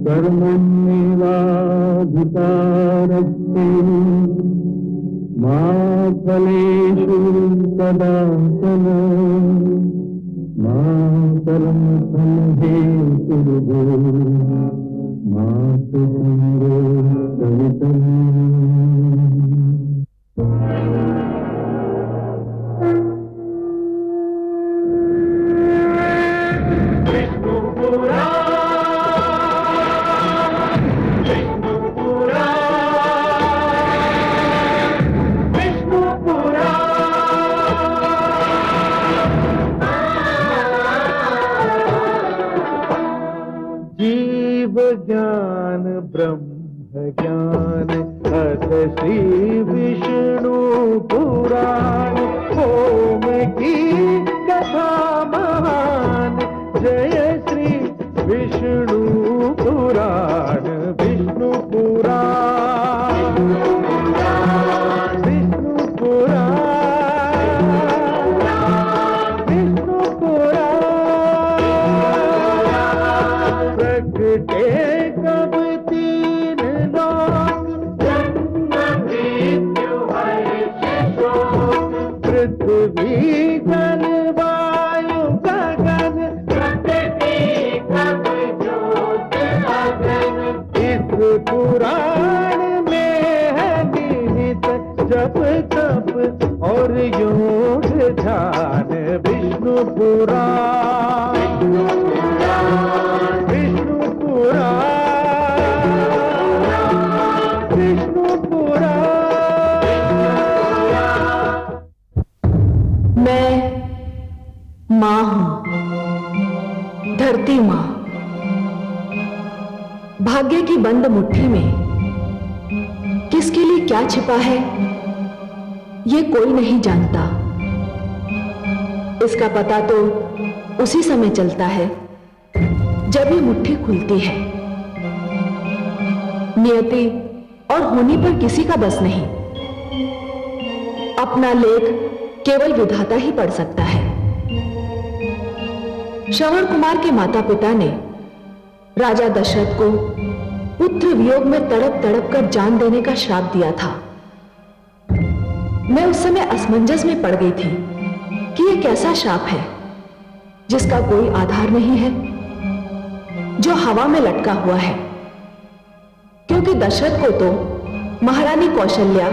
कर्मण्येवाधिकारस्ते मा फलेषु कदाचन मा कर्मफलहेतुर्भो मा ते संगोऽस्तवितम्। ज्ञान ब्रह्म ज्ञान अथ श्री विष्णु पुराण ओम की कथा महान जय श्री विष्णु पुराण विष्णु पुराण विष्णु पुराण विष्णु पुराण प्रगटे कब तीन लोक जन्म मृत्यु पृथ्वी जल वायु गगन प्रकृति कब ज्योत अगन इस पुराण में है निहित जप तप और योग ध्यान विष्णु पुराण विष्णु पुराण विष्णु पुराण। मैं मां हूं, धरती मां। भाग्य की बंद मुट्ठी में किसके लिए क्या छिपा है ये कोई नहीं जानता। इसका पता तो उसी समय चलता है जब ये मुट्ठी खुलती है। नियति और होनी पर किसी का बस नहीं। अपना लेख केवल विधाता ही पढ़ सकता है। श्रवण कुमार के माता पिता ने राजा दशरथ को पुत्र वियोग में तड़प तड़प कर जान देने का श्राप दिया था। मैं उस समय असमंजस में पड़ गई थी कि यह कैसा श्राप है जिसका कोई आधार नहीं है, जो हवा में लटका हुआ है। क्योंकि दशरथ को तो महारानी कौशल्या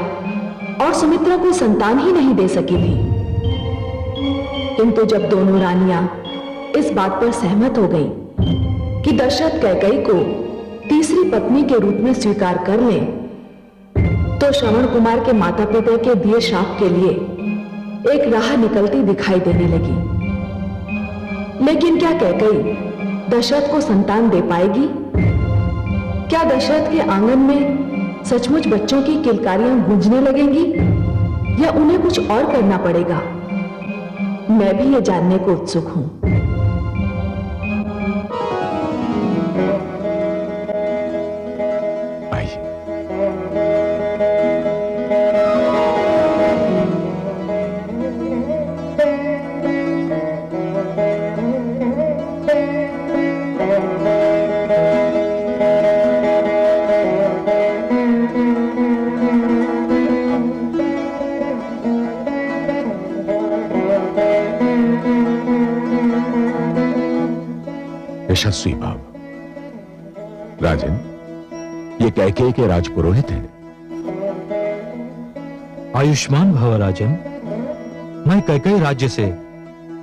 और सुमित्रा को संतान ही नहीं दे सकी थी। किंतु जब दोनों रानियां इस बात पर सहमत हो गईं कि दशरथ कैकेयी को तीसरी पत्नी के रूप में स्वीकार कर लें, तो श्रवण कुमार के माता पिता के दिए श्राप के लिए एक राह निकलती दिखाई देने लगी। लेकिन क्या कैकेयी दशरथ को संतान दे पाएगी? क्या दशरथ के आंगन में सचमुच बच्चों की किलकारियां गूंजने लगेंगी या उन्हें कुछ और करना पड़ेगा? मैं भी ये जानने को उत्सुक हूं। यशस्वी भाव। राजन, ये कैकेयी के राजपुरोहित हैं। आयुष्मान भव राजन। मैं कैकेयी राज्य से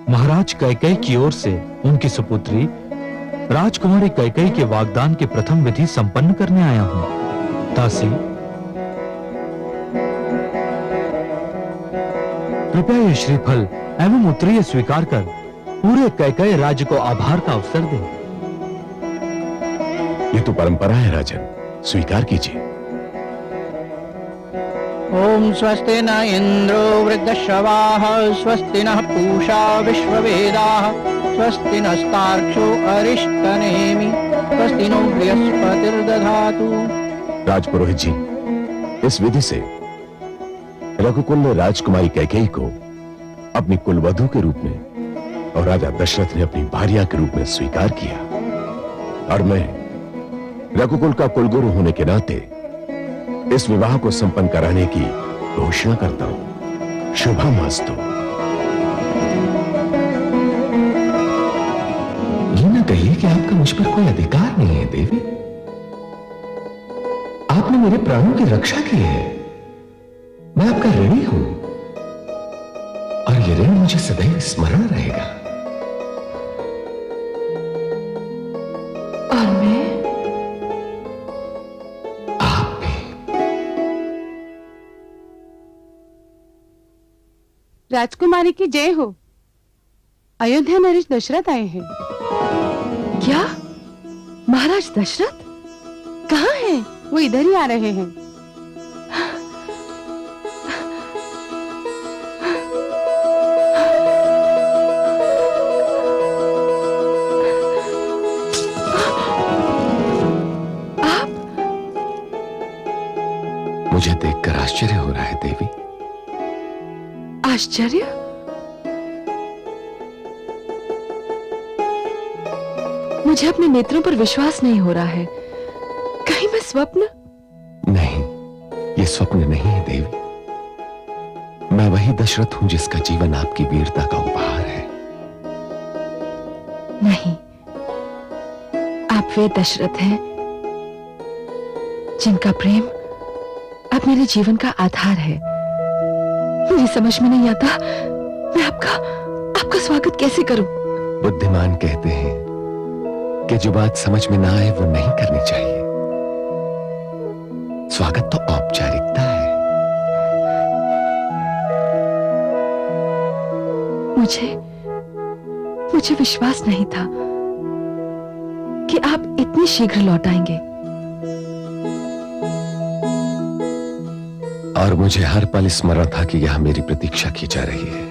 महाराज कैकेयी की ओर से उनकी सुपुत्री राजकुमारी कैकेयी के वागदान की प्रथम विधि संपन्न करने आया हूं। दासी, कृपया ये श्रीफल एवं उत्तरीय स्वीकार कर पूरे कैकेयी राज्य को आभार का अवसर दें। ये तो परंपरा है राजन, स्वीकार कीजिए। ओम स्वस्ति न इंद्रो वृद्धश्रवाः स्वस्ति नः पूषा विश्ववेदाः स्वस्ति नस्तार्क्ष्यो अरिष्टनेमि स्वस्ति नो बृहस्पतिर्दधातु। राजपुरोहित जी, इस विधि से रघुकुल ने राजकुमारी कैकेयी को अपनी कुलवधू के रूप में और राजा दशरथ ने अपनी भार्या के रूप में स्वीकार किया। और मैं रघुकुल का कुलगुरु होने के नाते इस विवाह को संपन्न कराने की घोषणा करता हूं। शुभमस्तु। ये ना कहिए कि आपका मुझ पर कोई अधिकार नहीं है देवी। आपने मेरे प्राणों की रक्षा की है। मैं आपका ऋणी हूं और ये ऋण मुझे सदैव स्मरण रहेगा। और मैं आप भी। राजकुमारी की जय हो। अयोध्या नरेश दशरथ आए हैं। क्या? महाराज दशरथ कहाँ हैं? वो इधर ही आ रहे हैं। मुझे देखकर आश्चर्य हो रहा है देवी। आश्चर्य? मुझे अपने नेत्रों पर विश्वास नहीं हो रहा है। कहीं मैं स्वप्न? नहीं, ये स्वप्न नहीं है देवी। मैं वही दशरथ हूं जिसका जीवन आपकी वीरता का उपहार है। नहीं, आप वे दशरथ हैं जिनका प्रेम अब मेरे जीवन का आधार है। मुझे समझ में नहीं आता मैं आपका स्वागत कैसे करूं। बुद्धिमान कहते हैं कि जो बात समझ में ना आए वो नहीं करनी चाहिए। स्वागत तो औपचारिकता है। मुझे विश्वास नहीं था कि आप इतनी शीघ्र लौट आएंगे। और मुझे हर पल स्मरण था कि यहां मेरी प्रतीक्षा की जा रही है।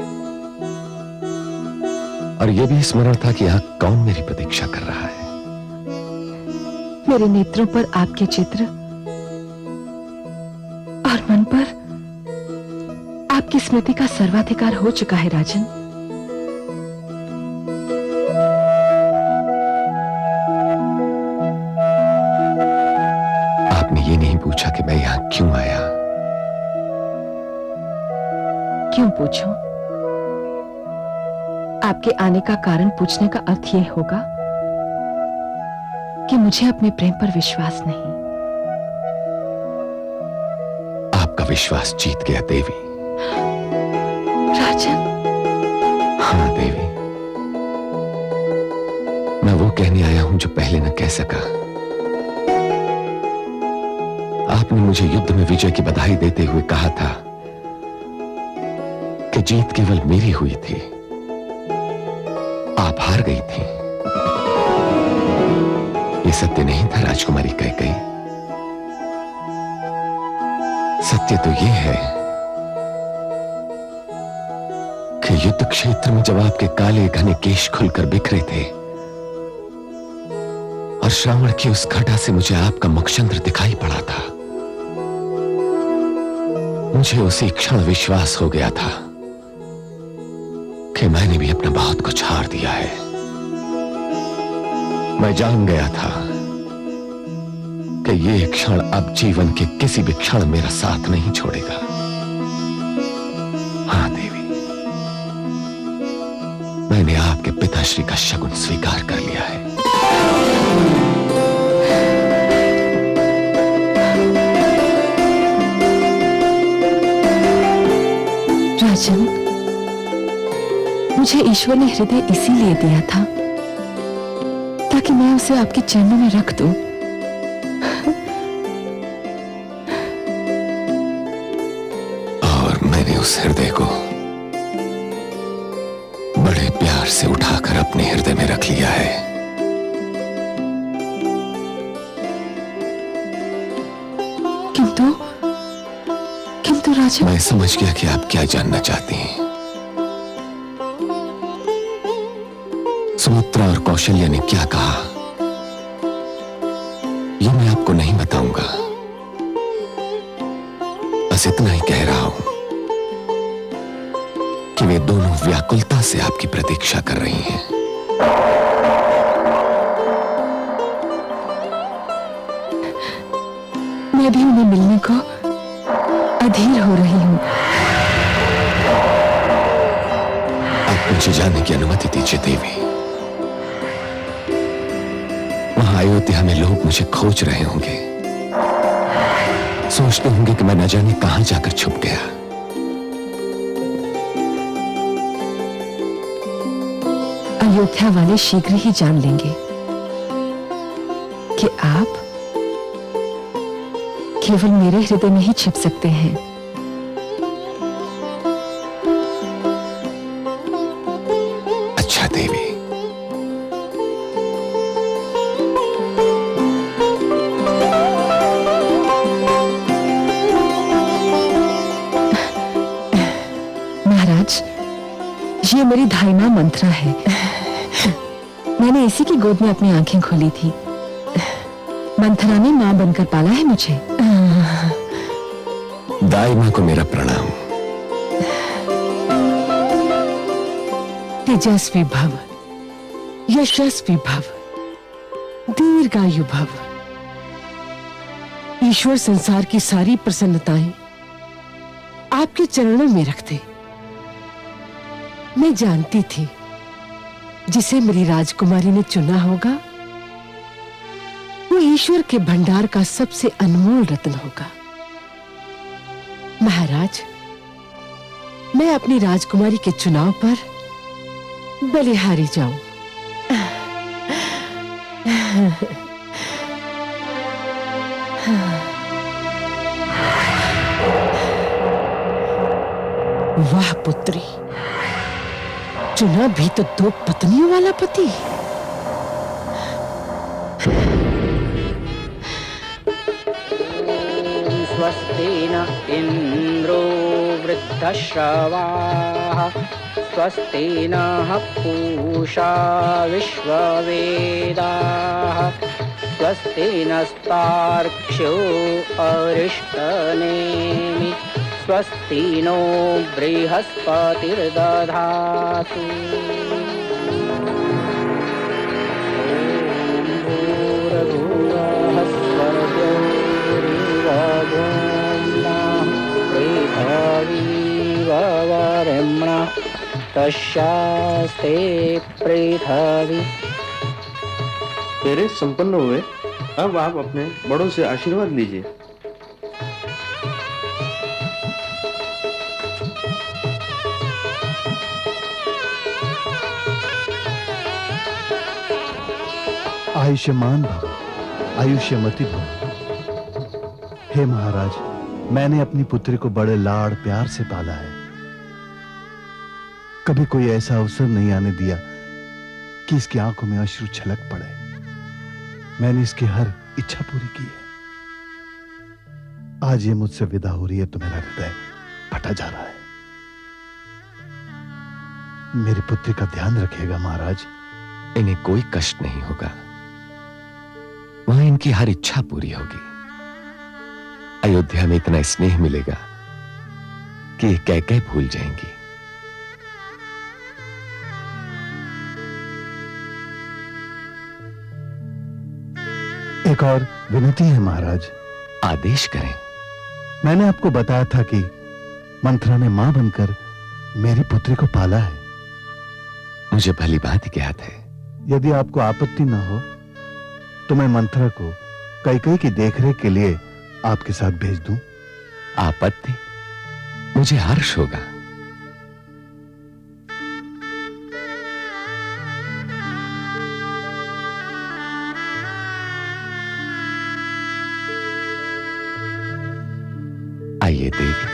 और यह भी स्मरण था कि यहां कौन मेरी प्रतीक्षा कर रहा है। मेरे नेत्रों पर आपके चित्र और मन पर आपकी स्मृति का सर्वाधिकार हो चुका है राजन। आपने ये नहीं पूछा कि मैं यहां क्यों आया। क्यों पूछूं? आपके आने का कारण पूछने का अर्थ यह होगा कि मुझे अपने प्रेम पर विश्वास नहीं। आपका विश्वास जीत गया देवी। राजन। हाँ देवी, मैं वो कहने आया हूं जो पहले न कह सका। आपने मुझे युद्ध में विजय की बधाई देते हुए कहा था कि जीत केवल मेरी हुई थी, आप हार गई थी। ये सत्य नहीं था राजकुमारी कैकेयी। सत्य तो ये है कि युद्ध क्षेत्र में जब आपके काले घने केश खुलकर बिखरे थे और श्रावण की उस घटा से मुझे आपका मुखचंद्र दिखाई पड़ा था, मुझे उसी क्षण विश्वास हो गया था कि मैंने भी अपना बहुत कुछ हार दिया है। मैं जान गया था कि ये क्षण अब जीवन के किसी भी क्षण मेरा साथ नहीं छोड़ेगा। हाँ देवी, मैंने आपके पिताश्री का शगुन स्वीकार कर लिया है। राजन, मुझे ईश्वर ने हृदय इसीलिए दिया था ताकि मैं उसे आपके चरणों में रख दूं। और मैंने उस हृदय को बड़े प्यार से उठाकर अपने हृदय में रख लिया है। किंतु राजन, मैं समझ गया कि आप क्या जानना चाहती हैं। सुमित्रा और कौशल्या ने क्या कहा ये मैं आपको नहीं बताऊंगा। बस इतना ही कह रहा हूं कि वे दोनों व्याकुलता से आपकी प्रतीक्षा कर रही हैं। मैं भी उन्हें मिलने को अधीर हो रही हूँ। आप मुझे जाने की अनुमति दीजिए देवी। वहां अयोध्या में लोग मुझे खोज रहे होंगे, सोचते होंगे कि मैं न जाने कहां जाकर छुप गया। अयोध्या वाले शीघ्र ही जान लेंगे कि आप केवल मेरे हृदय में ही छिप सकते हैं। अच्छा देवी, महाराज, ये मेरी धाई मां मंत्रा है। मैंने इसी की गोद में अपनी आंखें खोली थी। मंथरा ने मां बनकर पाला है मुझे। दाई मां को मेरा प्रणाम। तेजस्वी भव, यशस्वी भव, दीर्घायु भव। ईश्वर संसार की सारी प्रसन्नताएं आपके चरणों में रखते। मैं जानती थी जिसे मेरी राजकुमारी ने चुना होगा वो ईश्वर के भंडार का सबसे अनमोल रत्न होगा। महाराज, मैं अपनी राजकुमारी के चुनाव पर बलिहारी जाऊं। वाह पुत्री, चुना भी तो 2 पत्नियों वाला पति। स्वस्ति न इंद्रो वृद्धश्रवाः स्वस्ति नः पूषा विश्ववेदाः स्वस्ति नस्तार्क्ष्यो अरिष्टनेमि स्वस्ति नो बृहस्पतिर्दधातु। तस्यास्ते पृथ्वी। तेरे संपन्न हुए, अब आप अपने बड़ों से आशीर्वाद लीजिए। आयुष्मान भव, आयुष्यमती भव। हे महाराज, मैंने अपनी पुत्री को बड़े लाड़ प्यार से पाला है। कभी कोई ऐसा अवसर नहीं आने दिया कि इसकी आंखों में अश्रु छलक पड़े। मैंने इसकी हर इच्छा पूरी की है। आज ये मुझसे विदा हो रही है तो मेरा हृदय फटा जा रहा है। मेरी पुत्री का ध्यान रखिएगा महाराज। इन्हें कोई कष्ट नहीं होगा, वहां इनकी हर इच्छा पूरी होगी। अयोध्या में इतना स्नेह मिलेगा कि ये कैकेयी भूल जाएंगी। एक और विनती है महाराज। आदेश करें। मैंने आपको बताया था कि मंथरा ने मां बनकर मेरी पुत्री को पाला है। मुझे भली भांति याद है। यदि आपको आपत्ति न हो तो मैं मंथरा को कैकेयी की देखरेख के लिए आपके साथ भेज दूं। आपत्ति? मुझे हर्ष होगा। आइए देवी।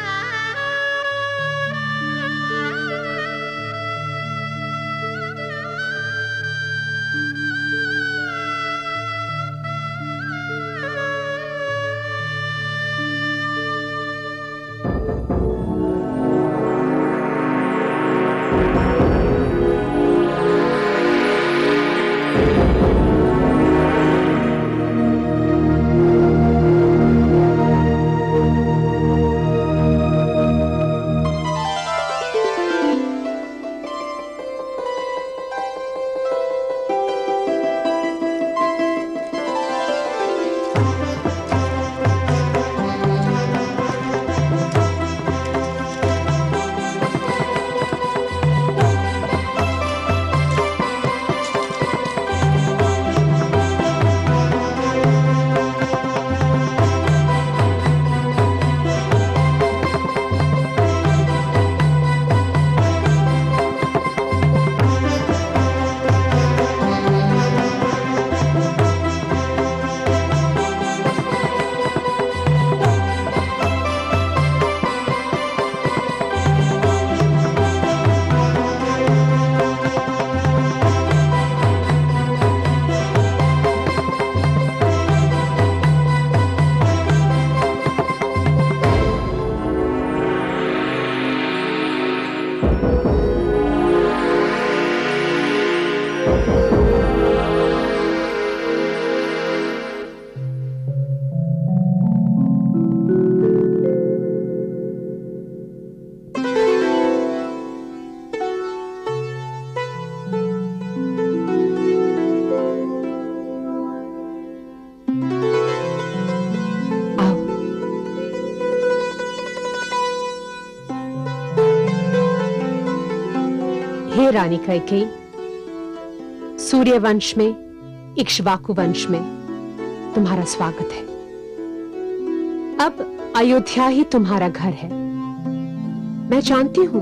रानी कैकेयी, सूर्य वंश में, इक्ष्वाकु वंश में तुम्हारा स्वागत है। अब अयोध्या ही तुम्हारा घर है। मैं जानती हूं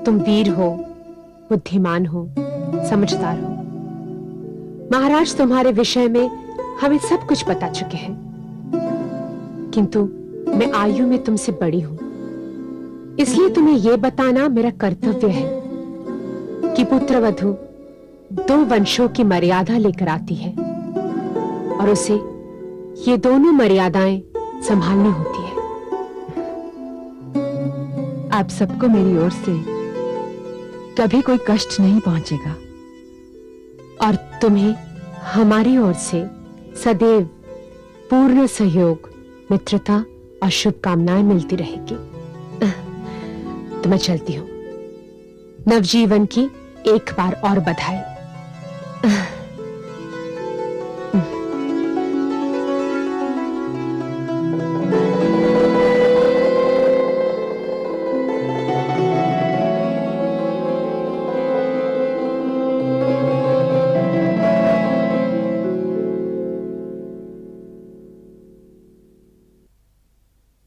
तुम वीर हो, बुद्धिमान हो, समझदार हो। महाराज तुम्हारे विषय में हमें सब कुछ बता चुके हैं, किंतु मैं आयु में तुमसे बड़ी हूं, इसलिए तुम्हें यह बताना मेरा कर्तव्य है कि पुत्रवधू 2 वंशों की मर्यादा लेकर आती है और उसे ये दोनों मर्यादाएं संभालनी होती है। आप सबको मेरी ओर से कभी कोई कष्ट नहीं पहुंचेगा और तुम्हें हमारी ओर से सदैव पूर्ण सहयोग, मित्रता और शुभकामनाएं मिलती रहेगी। तो मैं चलती हूं। नवजीवन की एक बार और बधाई।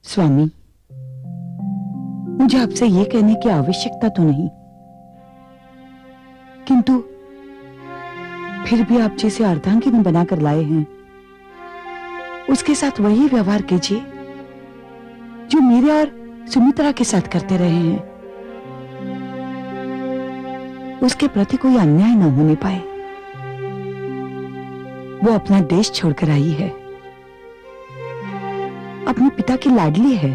स्वामी, मुझे आपसे यह कहने की आवश्यकता तो नहीं, किंतु फिर भी आप जिसे अर्धांगिनी बनाकर लाए हैं उसके साथ वही व्यवहार कीजिए जो मेरे और सुमित्रा के साथ करते रहे हैं। उसके प्रति कोई अन्याय न होने पाए। वो अपना देश छोड़कर आई है, अपने पिता की लाडली है।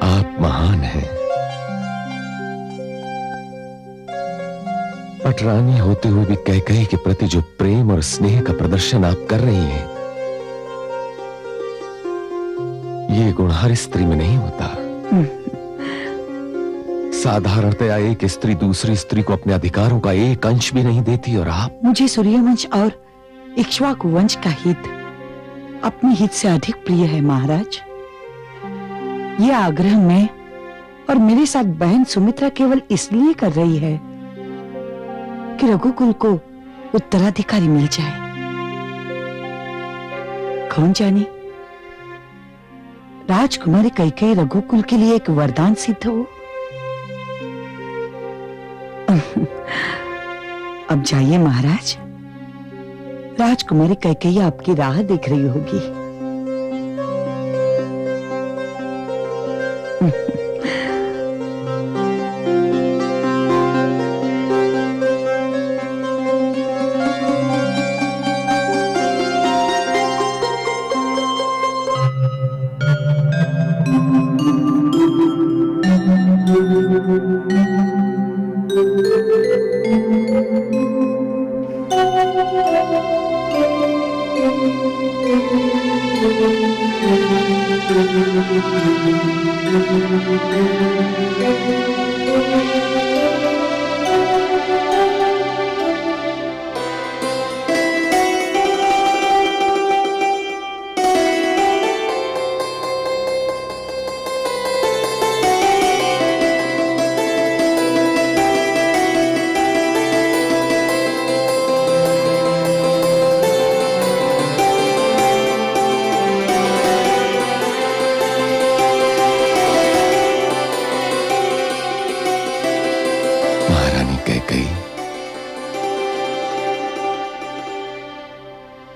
आप महान हैं। पटरानी होते हुए भी कैकेयी के प्रति जो प्रेम और स्नेह का प्रदर्शन आप कर रही हैं, ये गुण हर स्त्री में नहीं होता। साधारणतया एक स्त्री दूसरी स्त्री को अपने अधिकारों का एक अंश भी नहीं देती, और आप। मुझे सूर्यवंश और इक्ष्वाकु वंश का हित अपने हित से अधिक प्रिय है महाराज। यह आग्रह मैं और मेरे साथ बहन सुमित्रा केवल इसलिए कर रही है कि रघुकुल को उत्तराधिकारी मिल जाए। कौन जाने, राजकुमारी कैकेयी रघुकुल के लिए एक वरदान सिद्ध हो। अब जाइए महाराज, राजकुमारी कैकेयी आपकी राह देख रही होगी।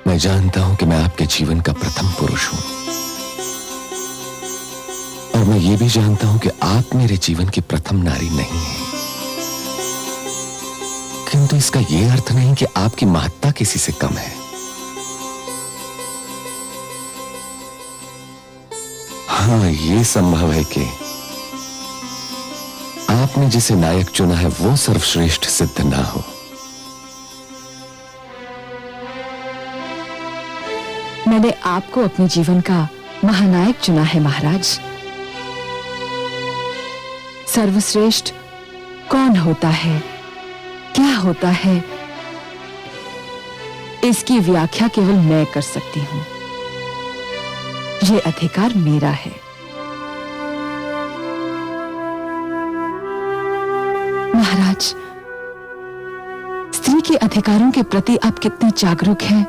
मैं जानता हूं कि मैं आपके जीवन का प्रथम पुरुष हूं, और मैं ये भी जानता हूं कि आप मेरे जीवन की प्रथम नारी नहीं हैं। किंतु इसका यह अर्थ नहीं कि आपकी महत्ता किसी से कम है। हाँ, यह संभव है कि आपने जिसे नायक चुना है वो सर्वश्रेष्ठ सिद्ध ना हो। मैंने आपको अपने जीवन का महानायक चुना है महाराज। सर्वश्रेष्ठ कौन होता है, क्या होता है, इसकी व्याख्या केवल मैं कर सकती हूं। यह अधिकार मेरा है। महाराज, स्त्री के अधिकारों के प्रति आप कितने जागरूक हैं,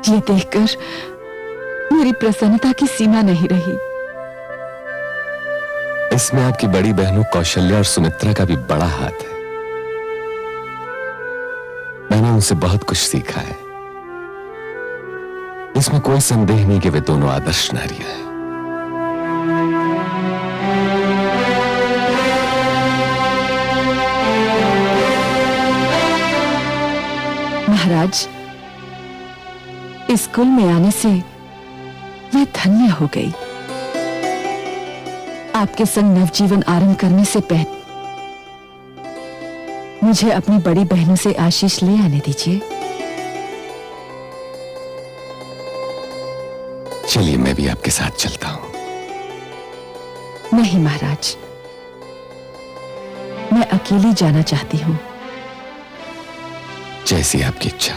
ये देखकर मेरी प्रसन्नता की सीमा नहीं रही। इसमें आपकी बड़ी बहनों कौशल्या और सुमित्रा का भी बड़ा हाथ है। मैंने उनसे बहुत कुछ सीखा है। इसमें कोई संदेह नहीं कि वे दोनों आदर्श नारियां हैं। महाराज, इस कुल में आने से मैं धन्य हो गई। आपके संग नवजीवन आरंभ करने से पहले मुझे अपनी बड़ी बहनों से आशीष ले आने दीजिए। चलिए, मैं भी आपके साथ चलता हूं। नहीं महाराज, मैं अकेली जाना चाहती हूं। जैसी आपकी इच्छा।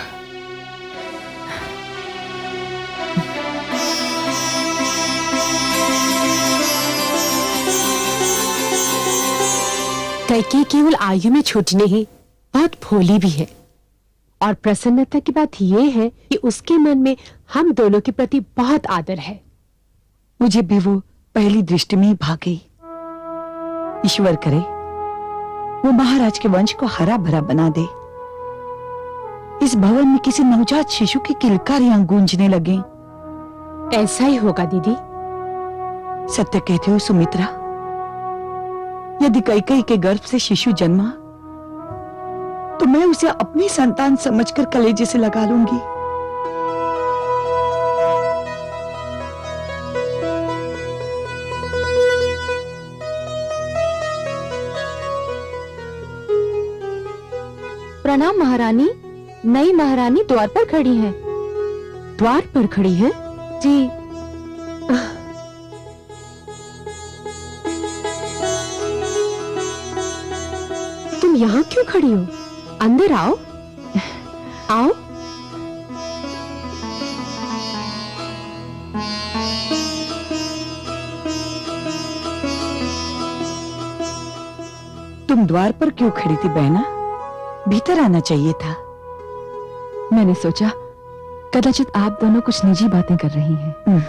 कैकेयी केवल आयु में छोटी नहीं, बहुत भोली भी है। और प्रसन्नता की बात यह है कि उसके मन में हम दोनों के प्रति बहुत आदर है। मुझे भी वो पहली दृष्टि में ही भाग गई। ईश्वर करे वो महाराज के वंश को हरा भरा बना दे। इस भवन में किसी नवजात शिशु की किलकारियां गूंजने लगे। ऐसा ही होगा दीदी। सत्य कहते हो सुमित्रा? यदि कैकेयी के गर्भ से शिशु जन्मा तो मैं उसे अपनी संतान समझकर कलेजे से लगा लूंगी। प्रणाम महारानी। नई महारानी द्वार पर खड़ी हैं। द्वार पर खड़ी है? जी। तुम यहाँ क्यों खड़ी हो? अंदर आओ। आओ। तुम द्वार पर क्यों खड़ी थी बहना? भीतर आना चाहिए था। मैंने सोचा कदाचित आप दोनों कुछ निजी बातें कर रही हैं।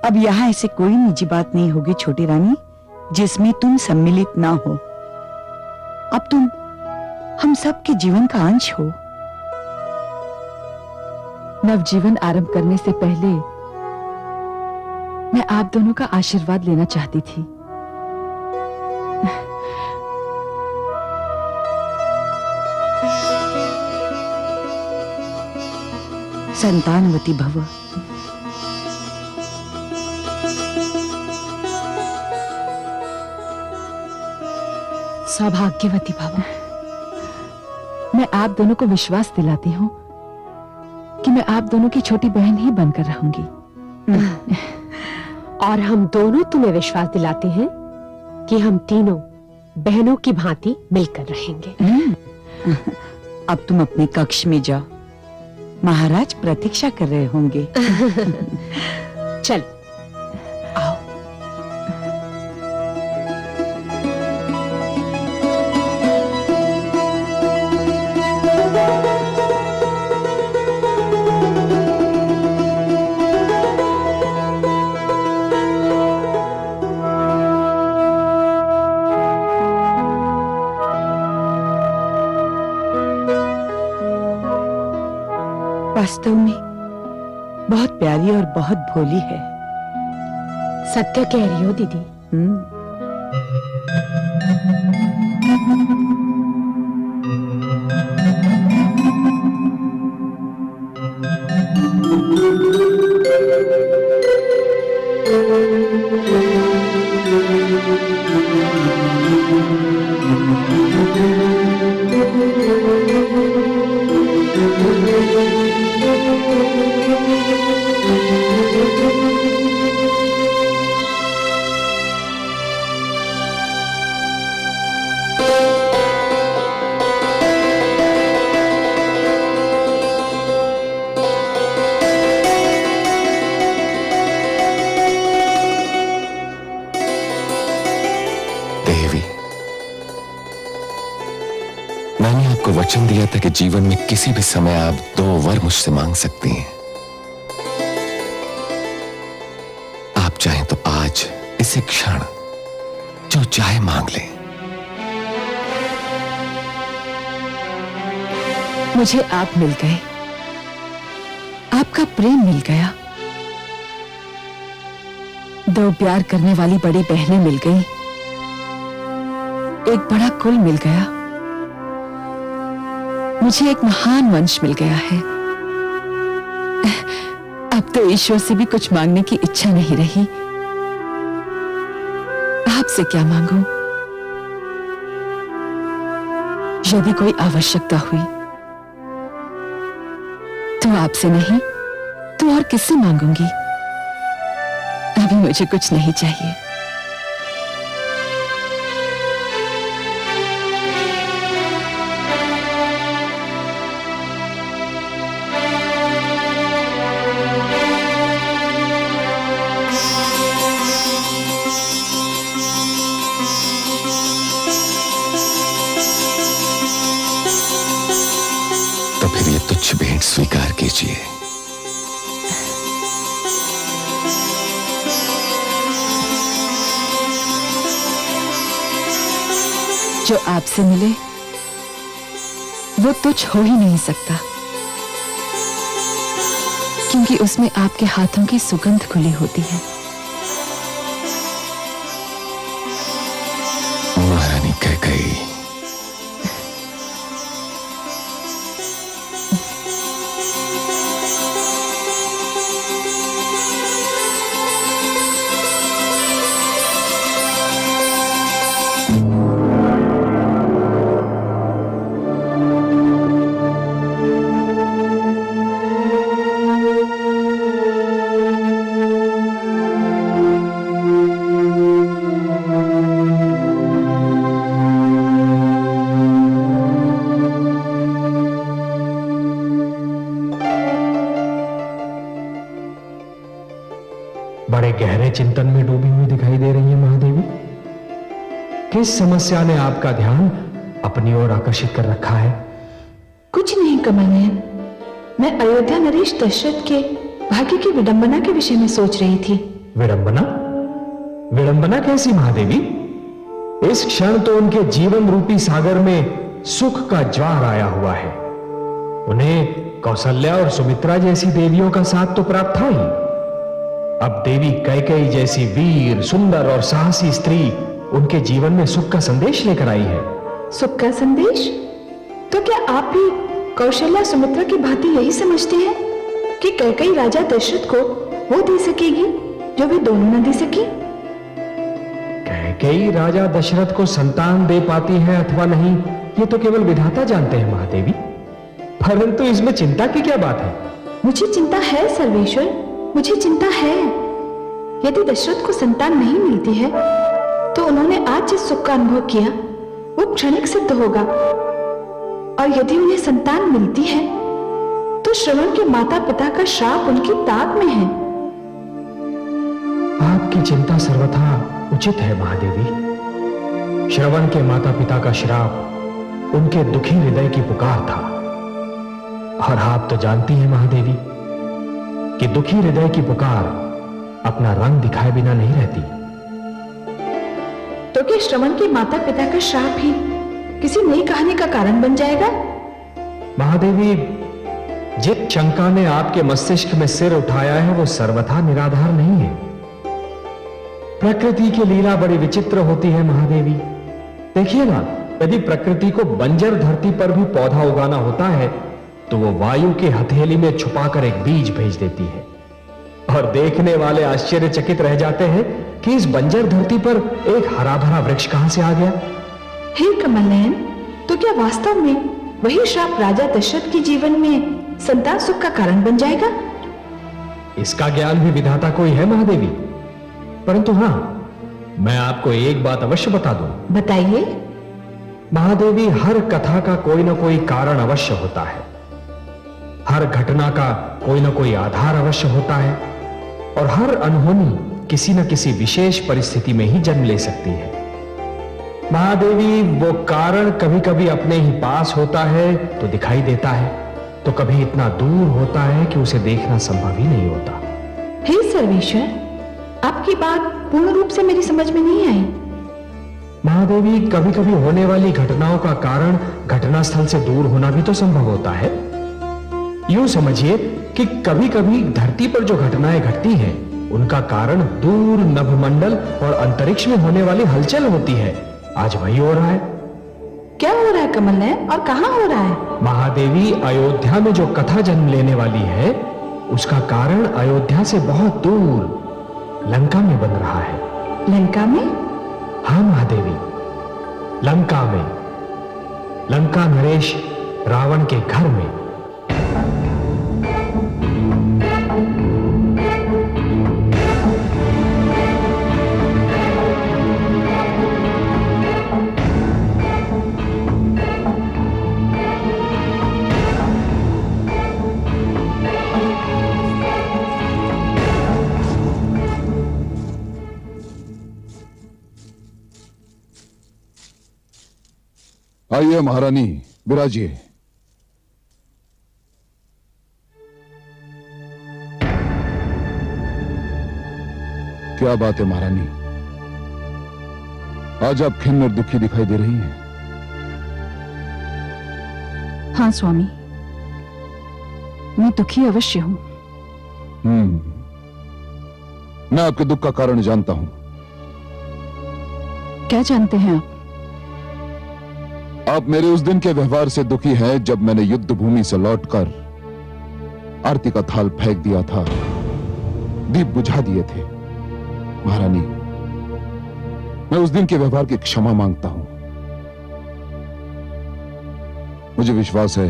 अब यहाँ ऐसे कोई निजी बात नहीं होगी छोटी रानी जिसमें तुम सम्मिलित ना हो। अब तुम हम सब के जीवन का अंश हो। नवजीवन आरंभ करने से पहले मैं आप दोनों का आशीर्वाद लेना चाहती थी। संतानवती भव। सौभाग्यवती भव। मैं आप दोनों को विश्वास दिलाती हूँ कि मैं आप दोनों की छोटी बहन ही बनकर रहूंगी। और हम दोनों तुम्हें विश्वास दिलाते हैं कि हम तीनों बहनों की भांति मिलकर रहेंगे। अब तुम अपने कक्ष में जाओ। महाराज प्रतीक्षा कर रहे होंगे। चल आओ। वास्तव में बहुत प्यारी और बहुत भोली है। सत्य कह रही हो दीदी। आपको वचन दिया था कि जीवन में किसी भी समय आप 2 वर मुझसे मांग सकती हैं। आप चाहें तो आज इसी क्षण जो चाहे मांग लें। मुझे आप मिल गए, आपका प्रेम मिल गया, 2 प्यार करने वाली बड़ी बहनें मिल गई, एक बड़ा कुल मिल गया, मुझे एक महान वंश मिल गया है। अब तो ईश्वर से भी कुछ मांगने की इच्छा नहीं रही। आपसे क्या मांगूं? यदि कोई आवश्यकता हुई तो आपसे नहीं तो और किससे मांगूंगी? अभी मुझे कुछ नहीं चाहिए। तो फिर ये तुच्छ भेंट स्वीकार कीजिए। जो आपसे मिले वो तुच्छ हो ही नहीं सकता, क्योंकि उसमें आपके हाथों की सुगंध खुली होती है। महारानी कैकेयी, बड़े गहरे चिंतन में डूबी हुई दिखाई दे रही है महादेवी। किस समस्या ने आपका ध्यान अपनी ओर आकर्षित कर रखा है? कुछ नहीं कमल नयन, मैं अयोध्या नरेश दशरथ के भाग्य की विडंबना के विषय में सोच रही थी। विडंबना? विडंबना कैसी महादेवी? इस क्षण तो उनके जीवन रूपी सागर में सुख का ज्वार आया हुआ है। उन्हें कौशल्या और सुमित्रा जैसी देवियों का साथ तो प्राप्त था ही। अब देवी कैकेयी जैसी वीर, सुंदर और साहसी स्त्री उनके जीवन में सुख का संदेश लेकर आई है। सुख का संदेश? तो क्या आप भी कौशल्या सुमित्रा की भांति यही समझते हैं कि कैकेयी राजा दशरथ को वो दे सकेगी जो वे दोनों न दे सकी? कैकेयी राजा दशरथ को संतान दे पाती है अथवा नहीं, ये तो केवल विधाता जानते हैं महादेवी। परंतु इसमें चिंता की क्या बात है? मुझे चिंता है सर्वेश्वर, मुझे चिंता है। यदि दशरथ को संतान नहीं मिलती है तो उन्होंने आज जिस सुख का अनुभव किया वो क्षणिक सिद्ध होगा, और यदि उन्हें संतान मिलती है तो श्रवण के माता पिता का श्राप उनकी ताक में है। आपकी चिंता सर्वथा उचित है महादेवी। श्रवण के माता पिता का श्राप उनके दुखी हृदय की पुकार था, और आप तो जानती हैं महादेवी कि दुखी हृदय की पुकार अपना रंग दिखाए बिना नहीं रहती। तो क्या श्रवण के माता पिता का श्राप ही किसी नई कहानी का कारण बन जाएगा? महादेवी, जिस शंका ने आपके मस्तिष्क में सिर उठाया है वो सर्वथा निराधार नहीं है। प्रकृति की लीला बड़ी विचित्र होती है महादेवी। देखिए ना, यदि प्रकृति को बंजर धरती पर भी पौधा उगाना होता है तो वो वायु की हथेली में छुपाकर एक बीज भेज देती है, और देखने वाले आश्चर्यचकित रह जाते हैं कि इस बंजर धरती पर एक हरा भरा वृक्ष कहां से आ गया। हे कमल नयन, तो क्या वास्तव में वही श्राप राजा दशरथ के जीवन में संतान सुख का कारण बन जाएगा? इसका ज्ञान भी विधाता को ही है महादेवी। परंतु हां, मैं आपको एक बात अवश्य बता दूं। बताइए। महादेवी, हर कथा का कोई ना कोई कारण अवश्य होता है, हर घटना का कोई ना कोई आधार अवश्य होता है, और हर अनहोनी किसी न किसी विशेष परिस्थिति में ही जन्म ले सकती है। महादेवी, वो कारण कभी कभी अपने ही पास होता है तो दिखाई देता है, तो कभी इतना दूर होता है कि उसे देखना संभव ही नहीं होता। हे सर्वेश्वर, आपकी बात पूर्ण रूप से मेरी समझ में नहीं आई। महादेवी, कभी कभी होने वाली घटनाओं का कारण घटनास्थल से दूर होना भी तो संभव होता है। यूं समझिए कि कभी कभी धरती पर जो घटनाएं घटती हैं, उनका कारण दूर नभमंडल और अंतरिक्ष में होने वाली हलचल होती है। आज वही हो रहा है। क्या हो रहा है कमल नयन, और कहां हो रहा है? महादेवी, अयोध्या में जो कथा जन्म लेने वाली है, उसका कारण अयोध्या से बहुत दूर लंका में बन रहा है। लंका में? हाँ महादेवी, लंका में। लंका नरेश रावण के घर में। आइए महारानी, विराजिए। क्या बात है महारानी, आज आप खिन्न और दुखी दिखाई दे रही हैं। हाँ स्वामी, मैं दुखी अवश्य हूं। मैं आपके दुख का कारण जानता हूं। क्या जानते हैं आप? आप मेरे उस दिन के व्यवहार से दुखी हैं जब मैंने युद्ध भूमि से लौटकर आरती का थाल फेंक दिया था, दीप बुझा दिए थे। महारानी, मैं उस दिन के व्यवहार की क्षमा मांगता हूं। मुझे विश्वास है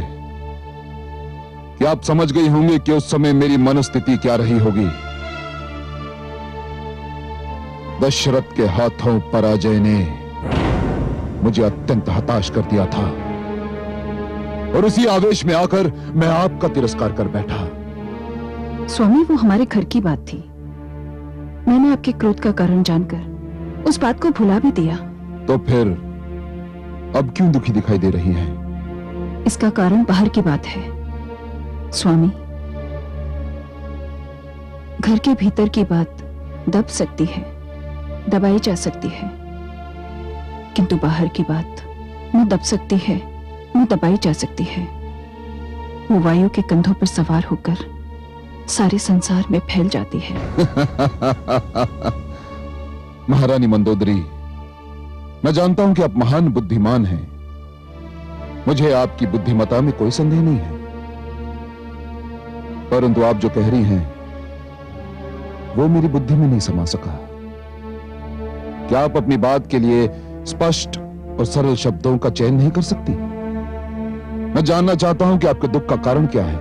कि आप समझ गई होंगी कि उस समय मेरी मनस्थिति क्या रही होगी। दशरथ के हाथों पराजय ने मुझे अत्यंत हताश कर दिया था, और उसी आवेश में आकर मैं आपका तिरस्कार कर बैठा। स्वामी, वो हमारे घर की बात थी। मैंने आपके क्रोध का कारण जानकर उस बात को भुला भी दिया। तो फिर अब क्यों दुखी दिखाई दे रही हैं? इसका कारण बाहर की बात है स्वामी। घर के भीतर की बात दब सकती है, दबाई जा सकती है, किंतु बाहर की बात न दब सकती है न दबाई जा सकती है। वो वायु के कंधों पर सवार होकर सारे संसार में फैल जाती है। महारानी मंदोदरी, मैं जानता हूं कि आप महान बुद्धिमान हैं। मुझे आपकी बुद्धिमता में कोई संदेह नहीं है, परंतु आप जो कह रही हैं वो मेरी बुद्धि में नहीं समा सका। क्या आप अपनी बात के लिए स्पष्ट और सरल शब्दों का चयन नहीं कर सकती? मैं जानना चाहता हूं कि आपके दुख का कारण क्या है।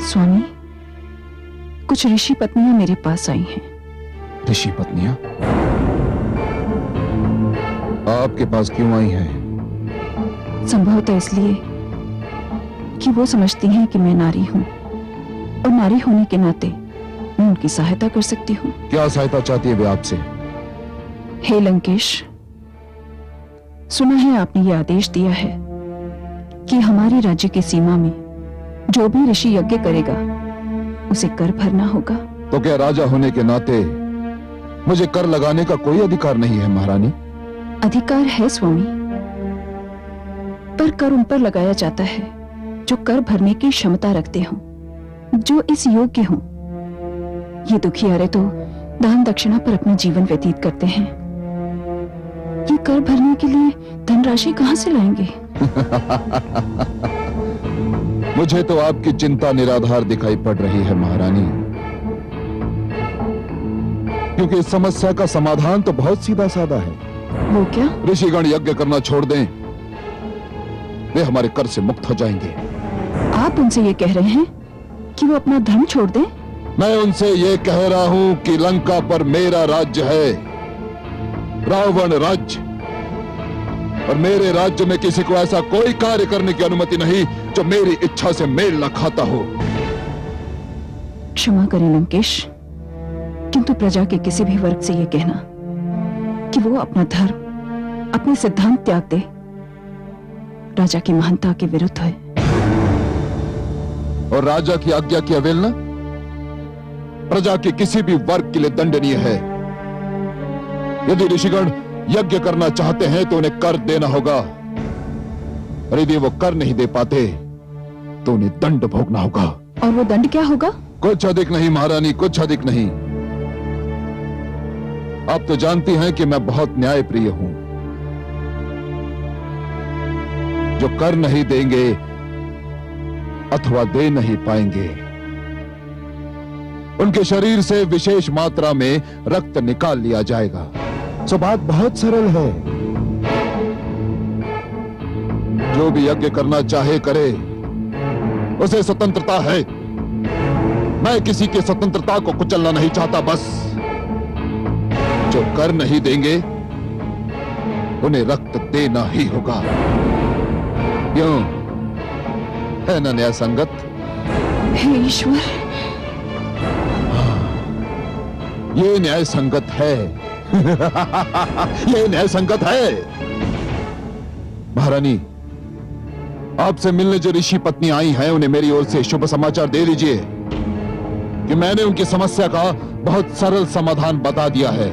स्वामी, कुछ ऋषि पत्नियां मेरे पास आई हैं। ऋषि पत्नियां आपके पास क्यों आई हैं? संभवतः इसलिए कि वो समझती हैं कि मैं नारी हूं, और नारी होने के नाते मैं उनकी सहायता कर सकती हूं। क्या सहायता चाहती है वे आपसे? हे लंकेश, सुना है आपने ये आदेश दिया है कि हमारे राज्य की सीमा में जो भी ऋषि यज्ञ करेगा उसे कर भरना होगा। तो क्या राजा होने के नाते मुझे कर लगाने का कोई अधिकार नहीं है महारानी? अधिकार है स्वामी, पर कर उन पर लगाया जाता है जो कर भरने की क्षमता रखते हों, जो इस योग्य हों। ये दुखियारे तो दान दक्षिणा पर अपना जीवन व्यतीत करते हैं। ये कर भरने के लिए धनराशि कहां से लाएंगे? मुझे तो आपकी चिंता निराधार दिखाई पड़ रही है महारानी, क्योंकि इस समस्या का समाधान तो बहुत सीधा साधा है। वो क्या? ऋषिगण यज्ञ करना छोड़ दें, वे हमारे कर से मुक्त हो जाएंगे। आप उनसे ये कह रहे हैं कि वो अपना धर्म छोड़ दें? मैं उनसे ये कह रहा हूं कि लंका पर मेरा राज्य है, रावण राज्य, और मेरे राज्य में किसी को ऐसा कोई कार्य करने की अनुमति नहीं जो मेरी इच्छा से मेल न खाता हो। क्षमा करें लंकेश, किंतु प्रजा के किसी भी वर्ग से यह कहना कि वो अपना धर्म अपने सिद्धांत त्याग दे, राजा की महानता के विरुद्ध है। और राजा की आज्ञा की अवहेलना प्रजा के किसी भी वर्ग के लिए दंडनीय है। यदि ऋषिगण यज्ञ करना चाहते हैं तो उन्हें कर देना होगा, और यदि वो कर नहीं दे पाते तो उन्हें दंड भोगना होगा। और वो दंड क्या होगा? कुछ अधिक नहीं महारानी, कुछ अधिक नहीं। आप तो जानती हैं कि मैं बहुत न्यायप्रिय हूं। जो कर नहीं देंगे अथवा दे नहीं पाएंगे, उनके शरीर से विशेष मात्रा में रक्त निकाल लिया जाएगा। सो बात बहुत सरल है। जो भी यज्ञ करना चाहे करे, उसे स्वतंत्रता है। मैं किसी की स्वतंत्रता को कुचलना नहीं चाहता। बस जो कर नहीं देंगे उन्हें रक्त देना ही होगा। क्यों, है ना न्याय संगत? हे ईश्वर, ये न्याय संगत है। ये न्याय संगत है। महारानी, आपसे मिलने जो ऋषि पत्नी आई हैं, उन्हें मेरी ओर से शुभ समाचार दे दीजिए कि मैंने उनकी समस्या का बहुत सरल समाधान बता दिया है।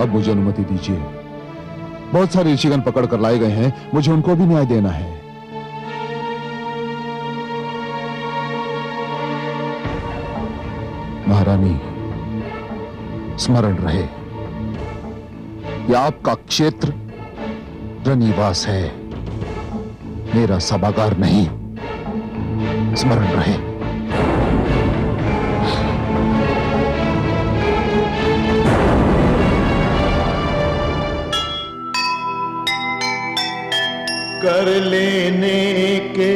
अब मुझे अनुमति दीजिए। बहुत सारे ऋषिगण पकड़ कर लाए गए हैं, मुझे उनको भी न्याय देना है। महारानी, स्मरण रहे कि आपका क्षेत्र रनिवास है, मेरा सभागार नहीं। स्मरण रहे। कर लेने के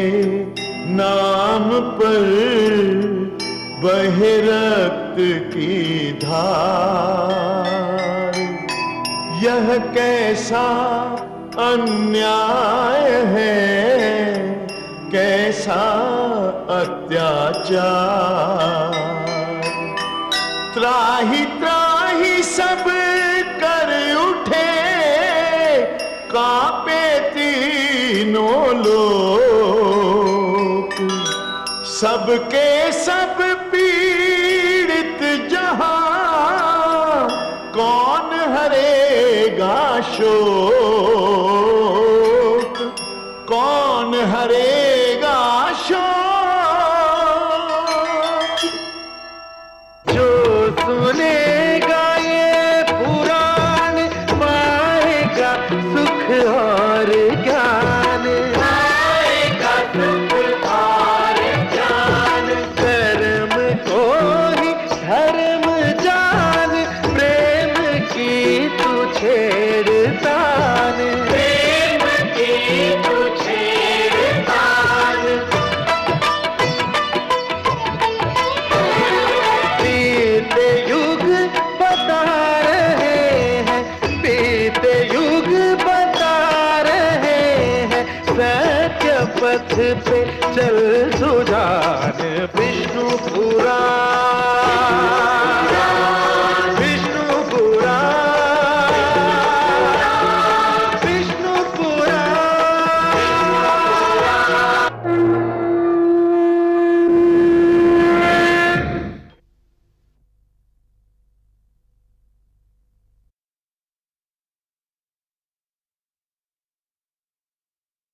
नाम पर बहे रक्त की धार, यह कैसा अन्याय है, कैसा अत्याचार। त्राही त्राही सब कर उठे, कांपे तीनों लोक, सबके सब पीड़ित जहां, कौन हरेगा शोक, कौन हरेगा शोक। जो सुनेगा ये पुराण, पाएगा सुख और ज्ञान, पाएगा सुख और ज्ञान। कर्म को ही धर्म जान, प्रेम की तू छेड़तान, प्रेम की तू छेड़तान। बीते युग बता रहे हैं, बीते युग बता रहे हैं, सत्य पथ पे चल सुजान। विष्णु पुराण।